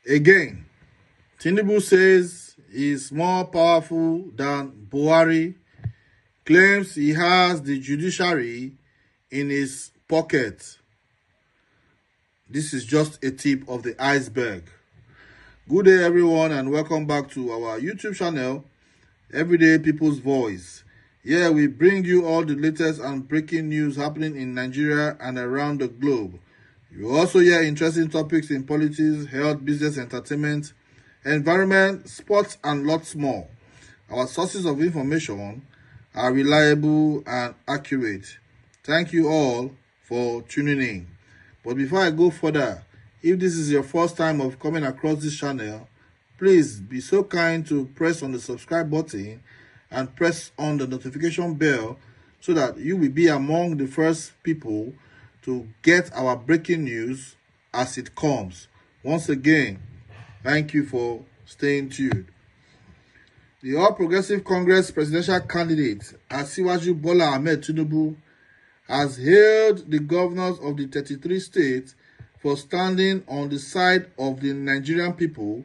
Again, Tinubu says he's more powerful than Buhari, claims he has the judiciary in his pocket. This is just a tip of the iceberg. Good day everyone and welcome back to our YouTube channel, Everyday People's Voice. Here we bring you all the latest and breaking news happening in Nigeria and around the globe. You also hear interesting topics in politics, health, business, entertainment, environment, sports, and lots more. Our sources of information are reliable and accurate. Thank you all for tuning in. But before I go further, if this is your first time of coming across this channel, please be so kind to press on the subscribe button and press on the notification bell so that you will be among the first people to get our breaking news as it comes. Once again, thank you for staying tuned. The All Progressive Congress presidential candidate, Asiwaju Bola Ahmed Tinubu, has hailed the governors of the 33 states for standing on the side of the Nigerian people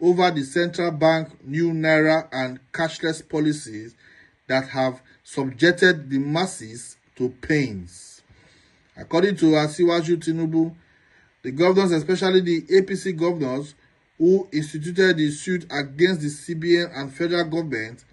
over the central bank new naira and cashless policies that have subjected the masses to pains. According to Asiwaju Tinubu, the governors, especially the APC governors who instituted the suit against the CBN and federal government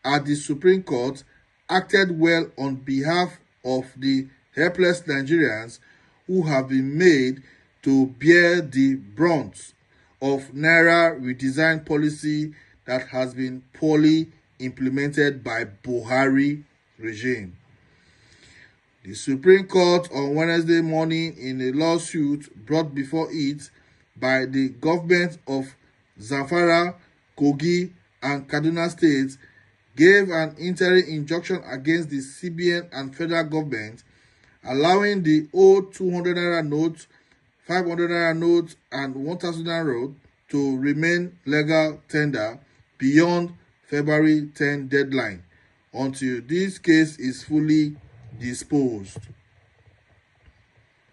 at the Supreme Court, acted well on behalf of the helpless Nigerians who have been made to bear the brunt of Naira redesign policy that has been poorly implemented by Buhari regime. The Supreme Court on Wednesday morning, in a lawsuit brought before it by the government of Zamfara, Kogi, and Kaduna states, gave an interim injunction against the CBN and federal government, allowing the old 200 naira notes, 500 naira notes, and 1,000 naira note to remain legal tender beyond February 10 deadline until this case is fully disposed.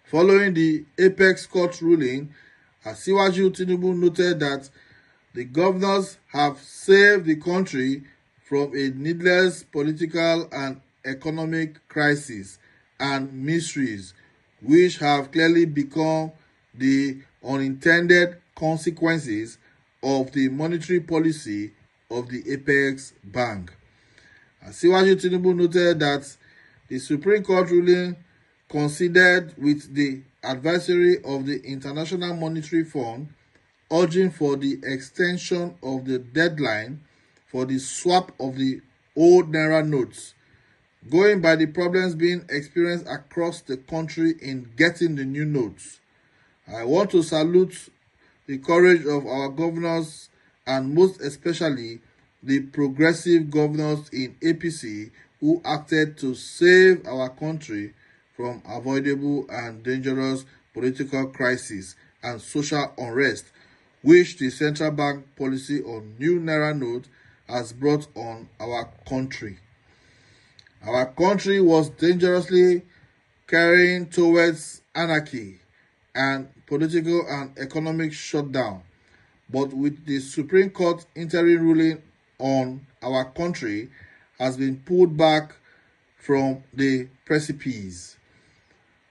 Following the Apex Court ruling, Asiwaju Tinubu noted that the governors have saved the country from a needless political and economic crisis and miseries, which have clearly become the unintended consequences of the monetary policy of the Apex Bank. Asiwaju Tinubu noted that the Supreme Court ruling considered with the advisory of the International Monetary Fund, urging for the extension of the deadline for the swap of the old Naira notes, going by the problems being experienced across the country in getting the new notes. I want to salute the courage of our governors and most especially the progressive governors in APC who acted to save our country from avoidable and dangerous political crisis and social unrest, which the central bank policy on new Naira note has brought on our country. Our country was dangerously carrying towards anarchy and political and economic shutdown, but with the Supreme Court interim ruling on our country has been pulled back from the precipice.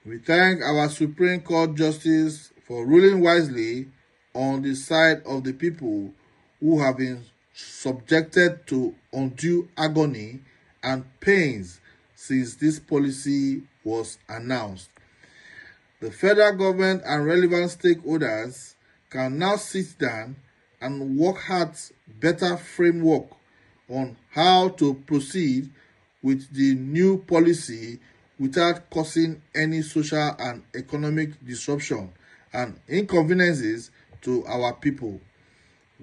We thank our Supreme Court Justice for ruling wisely on the side of the people who have been subjected to undue agony and pains since this policy was announced. The federal government and relevant stakeholders can now sit down and work out better framework on how to proceed with the new policy without causing any social and economic disruption and inconveniences to our people.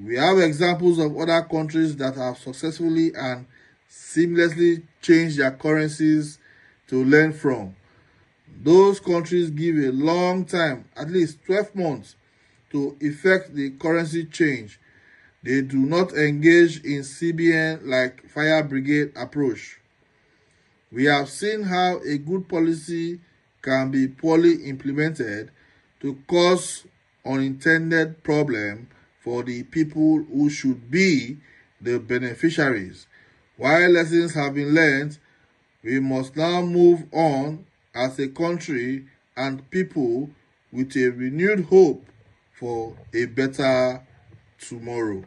We have examples of other countries that have successfully and seamlessly changed their currencies to learn from. Those countries give a long time, at least 12 months, to effect the currency change. They do not engage in CBN like fire brigade approach. We have seen how a good policy can be poorly implemented to cause unintended problem for the people who should be the beneficiaries. While lessons have been learned, we must now move on as a country and people with a renewed hope for a better tomorrow.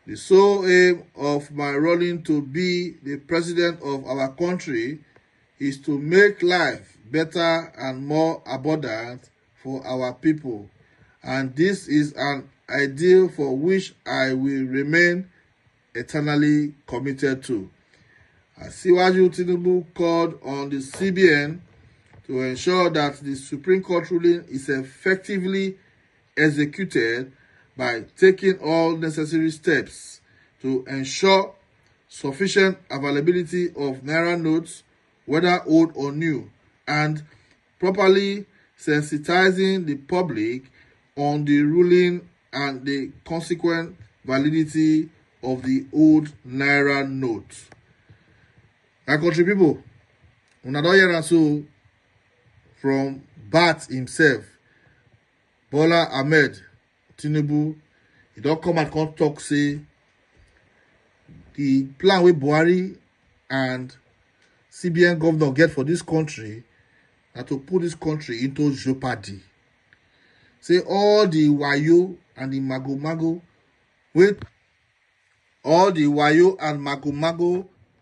The sole aim of my running to be the president of our country is to make life better and more abundant for our people, and this is an ideal for which I will remain eternally committed to. Asiwaju Tinubu called on the CBN to ensure that the Supreme Court ruling is effectively executed by taking all necessary steps to ensure sufficient availability of Naira notes, whether old or new, and properly sensitizing the public on the ruling and the consequent validity of the old Naira note. My country people, una don hear am so from Bat himself, Bola Ahmed Tinubu. He don come and come talk say the plan wey Buhari and CBN governor get for this country na to put this country into jeopardy. Say all the wayo and the mago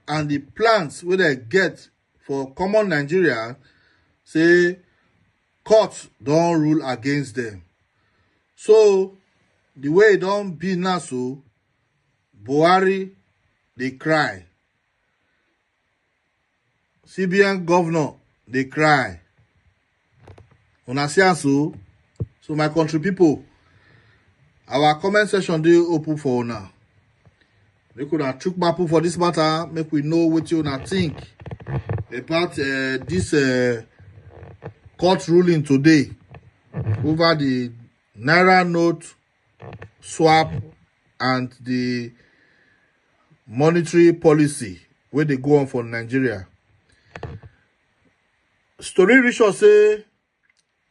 and the plans wey they get for common Nigeria, say court don rule against them. So the way it don be now, so Buhari dey cry, CBN governor dey cry. Una see am so my country people, our comment section dey open for una. Make una chook mouth for this matter, make we know wetin una think about this court ruling today over the Naira note swap and the monetary policy wey dey go on for Nigeria. Story reach us say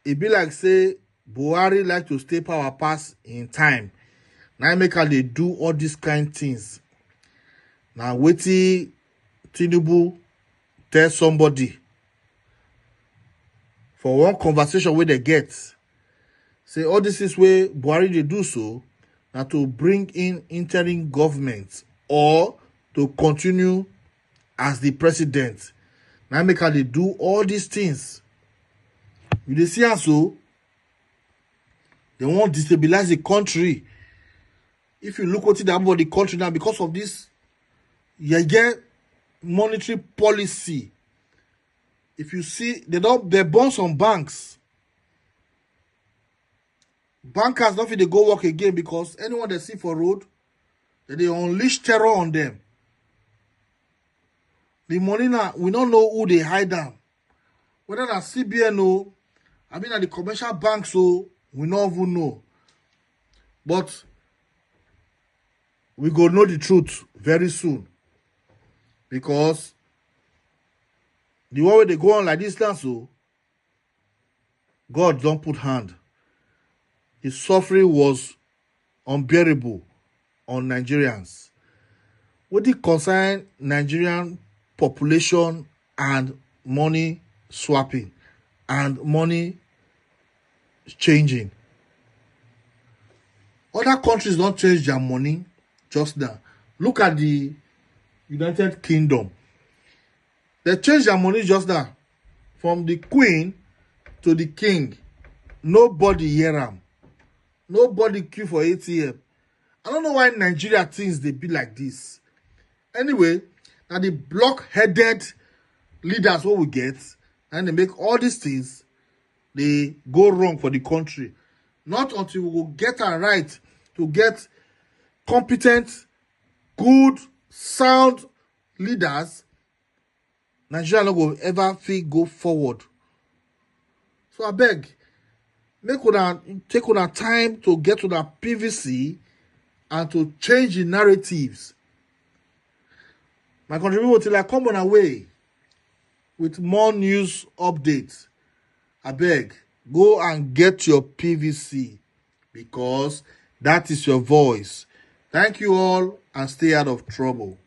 e be like say Buhari like to stay power pass in time. Na make am dey do all these kind things. Na wetin Tinubu tell somebody for one conversation wey they get. Say all this is where Buhari dey do so na to bring in interim government or to continue as the president. Na make am dey do all these things. You dey see am so, they want destabilize the country. If you look wetin dey happen for the country now because of this monetary policy, if you see, they burn some banks. Bankers don't feel they go work again because anyone they see for road, they unleash terror on them. The money now, we don't know who they hide them. Whether that's CBN or I mean at the commercial banks, so we don't even know. But we go know the truth very soon. Because the way they go on like this now, so God don't put hand. His suffering was unbearable on Nigerians. What it concern Nigerian population and money swapping and money changing. Other countries don't change their money just now. Look at the United Kingdom. They changed their money just now. From the Queen to the King. Nobody hear them. Nobody queue for ATM. I don't know why Nigeria things they be like this. Anyway, now the block-headed leaders what we get, and they make all these things, they go wrong for the country. Not until we will get it right to get competent, good, sound leaders, Nigeria no go ever feel go forward. So I beg, take una time to get to that PVC and to change the narratives. My country people, till I come on away with more news updates, I beg, Go and get your PVC because that is your voice. Thank you all and stay out of trouble.